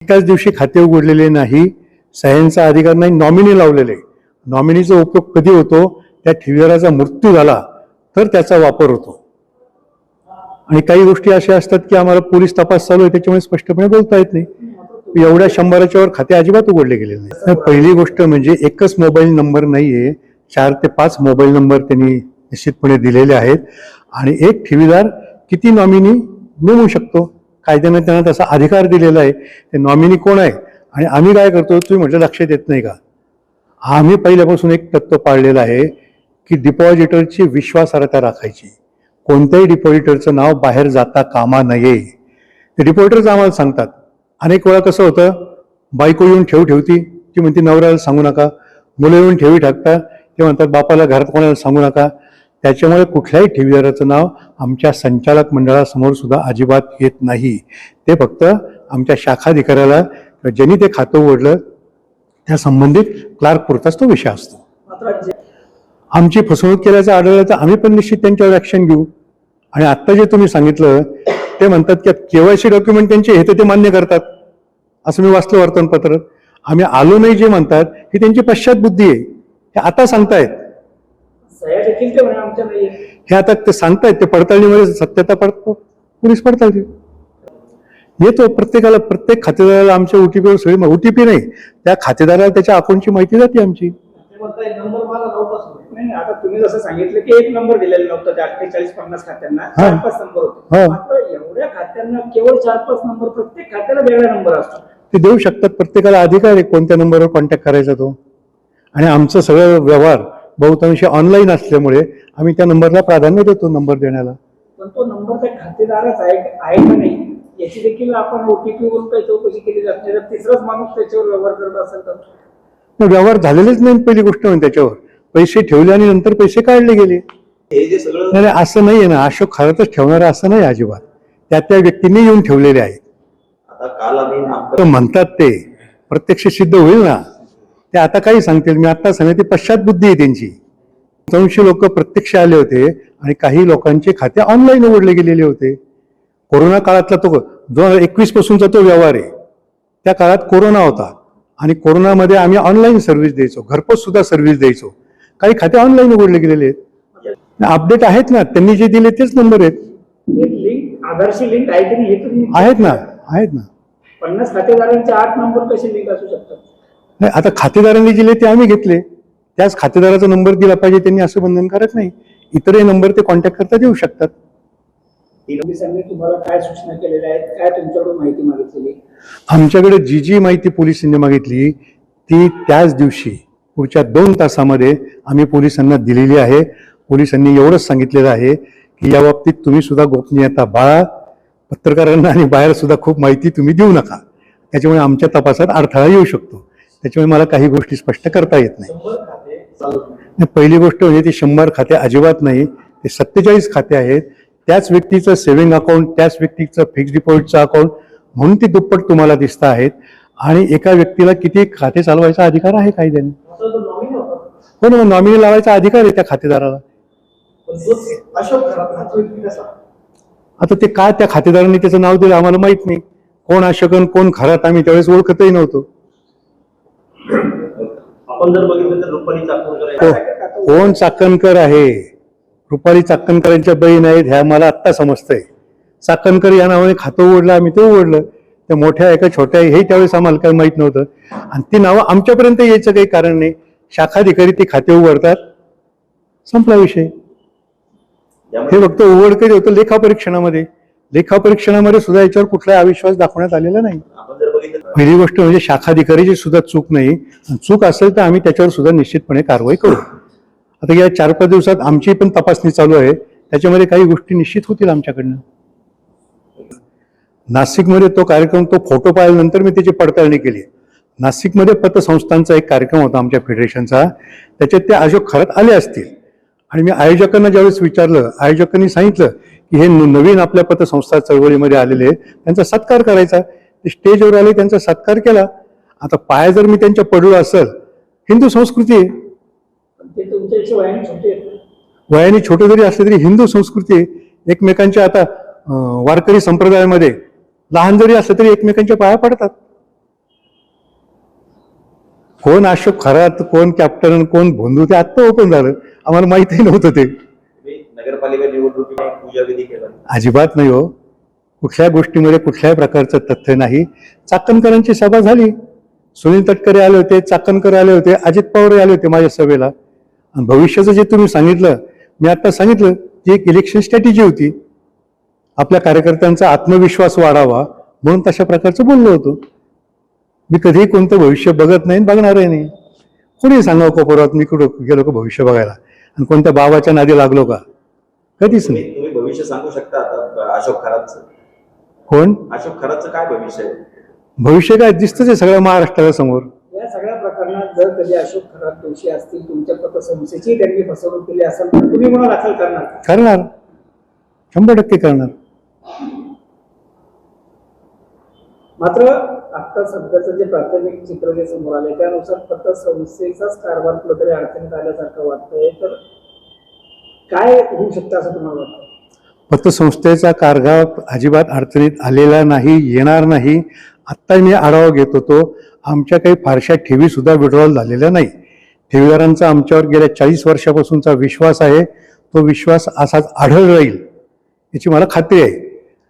एकाच दिवशी खाते उघडलेले नाही, सह्यांचा अधिकार नाही, नॉमिनी लावलेले. नॉमिनीचा उपयोग कधी होतो? त्या ठेवीदाराचा मृत्यू झाला तर त्याचा वापर होतो. आणि काही गोष्टी अशा असतात की आम्हाला पोलीस तपास चालू आहे त्याच्यामुळे स्पष्टपणे बोलता येत नाही. एवढ्या 100च्या वर खाते अजिबात उघडले गेलेले नाही. पहिली गोष्ट म्हणजे एकच मोबाईल नंबर नाहीये, 4 ते 5 मोबाईल नंबर त्यांनी निश्चितपणे दिलेले आहेत. आणि एक ठेवीदार किती नॉमिनी नेमू शकतो, कायद्याने त्यांना तसा अधिकार दिलेला आहे. ते नॉमिनी कोण आहे आणि आम्ही काय करतो तुम्ही म्हटलं लक्षात येत नाही का? आम्ही पहिल्यापासून एक तत्व पाळलेलं आहे की डिपॉझिटरची विश्वासार्हता राखायची. कोणत्याही डिपॉझिटरचं नाव बाहेर जाता कामा नये. ते डिपॉझिटरच आम्हाला सांगतात. अनेक वेळा कसं होतं, बायको येऊन ठेव ठेवती, ती म्हणते नवऱ्याला सांगू नका. मुलं येऊन ठेवी टाकतात, ते म्हणतात बापाला घरात कोणाला सांगू नका. त्याच्यामुळे कुठल्याही ठेवीदाराचं नाव आमच्या संचालक मंडळासमोर सुद्धा अजिबात येत नाही. ते फक्त आमच्या शाखाधिकाऱ्याला ज्यांनी ते खातं उघडलं त्या संबंधित क्लार्क पुरताच तो विषय असतो. आमची फसवणूक केल्याचं आढळलं तर आम्ही पण निश्चित त्यांच्यावर ऍक्शन घेऊ. आणि आत्ता जे तुम्ही सांगितलं ते म्हणतात की केवायसी डॉक्युमेंट त्यांचे हे तर ते मान्य करतात, असं मी वाचलं वर्तमानपत्रात. आम्ही आलो नाही जे म्हणतात ही त्यांची पश्चात बुद्धी आहे. हे आता सांगतायत, हे आता ते सांगतायत, ते पडताळणीमध्ये सत्यता पडतो, पोलीस पडताळणी येतो. प्रत्येकाला, प्रत्येक खातेदाराला आमच्या ओटीपीवर सगळी, ओटीपी नाही, त्या खातेदाराला त्याच्या अकाउंटची माहिती जाते आमची. नाही, आता तुम्ही जसं सांगितलं की एक नंबर दिलेला नव्हता, त्या 48-50 खात्यांना 4-5 नंबर होते. मात्र एवढ्या खात्यांना केवळ 4-5 नंबर, प्रत्येक खात्याला वेगळा नंबर असतो. ते देऊ शकतात, प्रत्येकाला अधिकार आहे कोणत्या नंबरवर कॉन्टॅक्ट करायचा तो. आणि आमचं सगळं व्यवहार बहुतांशी ऑनलाईन असल्यामुळे आम्ही त्या नंबरला प्राधान्य देतो, नंबर देण्याला. पण तो नंबर त्या खातेदाराच आहे का नाही याची देखील आपण ओटीपीवरून काही चौकशी केली जात नाही. जर तिसराच माणूस त्याच्यावर व्यवहार करत असेल तर व्यवहार झालेलेच नाही. पहिली गोष्ट म्हणजे त्याच्यावर पैसे ठेवले आणि नंतर पैसे काढले गेले. नाही, असं नाहीये ना, अशोक खरंच ठेवणार असं नाही अजिबात. त्या व्यक्तींनी येऊन ठेवलेले आहेत. म्हणतात ते प्रत्यक्ष सिद्ध होईल ना, ते आता काही सांगतील. मी आता सांगितले पश्चात बुद्धी आहे त्यांची. 200 लोक प्रत्यक्ष आले होते आणि काही लोकांचे खाते ऑनलाईन उघडले गेलेले होते. कोरोना काळातला तो 2021 पासूनचा तो व्यवहार आहे. त्या काळात कोरोना होता आणि कोरोनामध्ये आम्ही ऑनलाईन सर्व्हिस द्यायचो, घरपोच सुद्धा सर्व्हिस द्यायचो. काही खाते ऑनलाईन उघडले गेलेले आहेत. अपडेट आहेत ना, त्यांनी जे दिले तेच नंबर आहेत. लिंक, आधारशी लिंक आहे की नाही आहेत ना, आहेत ना. 50 खातेदारांचे 8 नंबर कसे लिंक असू शकतात? नाही, आता खातेदारांनी दिले ते आम्ही घेतले, त्याच खातेदाराचा नंबर दिला पाहिजे त्यांनी, असं बंधन करत नाही. इतरही नंबर ते कॉन्टॅक्ट करता देऊ शकतात. पोलिसांनी तुम्हाला काय सूचना केलेल्या आहेत, काय तुमच्याकडून माहिती मागितलेली? आमच्याकडे जी माहिती पोलिसांनी मागितली ती त्याच दिवशी पुढच्या 2 तासामध्ये आम्ही पोलिसांना दिलेली आहे. पोलिसांनी एवढंच सांगितलेलं आहे की या बाबतीत तुम्ही सुद्धा गोपनीयता बाळगा, पत्रकारांना आणि बाहेर सुद्धा खूप माहिती तुम्ही देऊ नका, त्याच्यामुळे आमच्या तपासात अडथळा येऊ शकतो. त्याच्यामुळे मला काही गोष्टी स्पष्ट करता येत नाही. पहिली गोष्ट म्हणजे ती 100 खाते अजिबात नाही, ते 47 खाते आहेत. त्याच व्यक्तीचं सेव्हिंग अकाउंट, त्याच व्यक्तीचं फिक्स्ड डिपॉझिटचं अकाउंट, म्हणून ती दुप्पट तुम्हाला दिसत आहेत. आणि एका व्यक्तीला किती खाते चालवायचा अधिकार आहे कायद्याने. हो ना, नॉमिनी लावायचा अधिकार आहे त्या खातेदाराला. आता ते काय त्या खातेदारांनी त्याचं नाव दिलं आम्हाला माहित नाही. कोण अशोकन कोण खरात आम्ही त्यावेळेस ओळखतही नव्हतो. आपण जर बघितलं तर रुपाली चाकणकर कोण चाकणकर आहे? रुपाली चाकणकरांच्या बहीण आहेत ह्या मला आत्ता समजतंय. चाकणकर या नावाने खातं उघडलं, आम्ही ते उघडलं. त्या मोठ्या एका छोट्या हे त्यावेळेस आम्हाला काही माहित नव्हतं. आणि ती नावं आमच्यापर्यंत यायचं काही कारण नाही. शाखाधिकारी ती खाते उघडतात, संपला विषय. हे फक्त उघडकरी होतं लेखापरीक्षणामध्ये. लेखापरीक्षणामध्ये सुद्धा याच्यावर कुठलाही अविश्वास दाखवण्यात आलेला नाही. पहिली गोष्ट म्हणजे शाखाधिकारीची सुद्धा चूक नाही. चूक असेल तर आम्ही त्याच्यावर सुद्धा निश्चितपणे कारवाई करू. आता या 4-5 दिवसात आमची पण तपासणी चालू आहे, त्याच्यामध्ये काही गोष्टी निश्चित होतील आमच्याकडनं. नाशिकमध्ये तो कार्यक्रम, तो फोटो पाहिल्यानंतर मी त्याची पडताळणी केली. नाशिकमध्ये पतसंस्थांचा एक कार्यक्रम होता आमच्या फेडरेशनचा, त्याच्यात ते अशोक खरात आले असतील. आणि मी आयोजकांना ज्यावेळेस विचारलं, आयोजकांनी सांगितलं की हे नवीन आपल्या पतसंस्था चळवळीमध्ये आलेले, त्यांचा सत्कार करायचा. ते स्टेजवर आले, त्यांचा सत्कार केला. आता पाय जर मी त्यांच्या पडलो असेल, हिंदू संस्कृती आहे. वयाने छोटे जरी असले तरी हिंदू संस्कृती आहे. एकमेकांच्या, आता वारकरी संप्रदायामध्ये लहान जरी असलं तरी एकमेकांच्या पाया पडतात. कोण अशोक खरात, कोण कॅप्टन, कोण भोंदू, ते आत्ता ओपन झालं. आम्हाला माहितीही नव्हतं ते. तुम्ही नगरपालिका निवडणुकीला पूजाविधी केला? अजिबात नाही हो. कुठल्या गोष्टीमध्ये कुठल्याही प्रकारचं तथ्य नाही. चाकणकरांची सभा झाली, सुनील तटकरे आले होते, चाकणकर आले होते, अजित पवार आले होते माझ्या सभेला. आणि भविष्याचं जे तुम्ही सांगितलं, मी आता सांगितलं, ती एक इलेक्शन स्ट्रॅटेजी होती. आपल्या कार्यकर्त्यांचा आत्मविश्वास वाढावा म्हणून तशा प्रकारचं बोललो होतो. मी कधीही कोणतं भविष्य बघत नाही, बघणारही नाही. कोणी सांगावं का परत मी कुठं गेलो का भविष्य बघायला, आणि कोणत्या बाबाच्या नादी लागलो का? कधीच नाही. तुम्ही भविष्य सांगू शकता आता अशोक खरातचं? कोण अशोक खरातचं काय भविष्य आहे? भविष्य काय दिसतंच आहे सगळ्या महाराष्ट्राला समोर. या सगळ्या प्रकरणात जर कधी अशोक खरात दोषी असतील, तुमच्या पतसंस्थेची त्यांनी फसवणूक केली असेल तर तुम्ही गुन्हा दाखल करणार? करणार, 100% करणार. मात्र आता सध्याचं जे प्राथमिक चित्र जे समोर आले त्यानुसार पतसंस्थेचाच कारभार कुठेतरी अडचणीत आल्यासारखं वाटतंय. तर काय होऊ शकतं असं तुम्हाला वाटतं? पतसंस्थेचा कारभार अजिबात अडचणीत आलेला नाही, येणार नाही. आत्ता मी आढावा घेत होतो, आमच्या काही फारशा ठेवी सुद्धा विड्रॉल झालेल्या नाही. ठेवीदारांचा आमच्यावर गेल्या 40 वर्षापासूनचा विश्वास आहे, तो विश्वास असाच आढळ राहील याची मला खात्री आहे.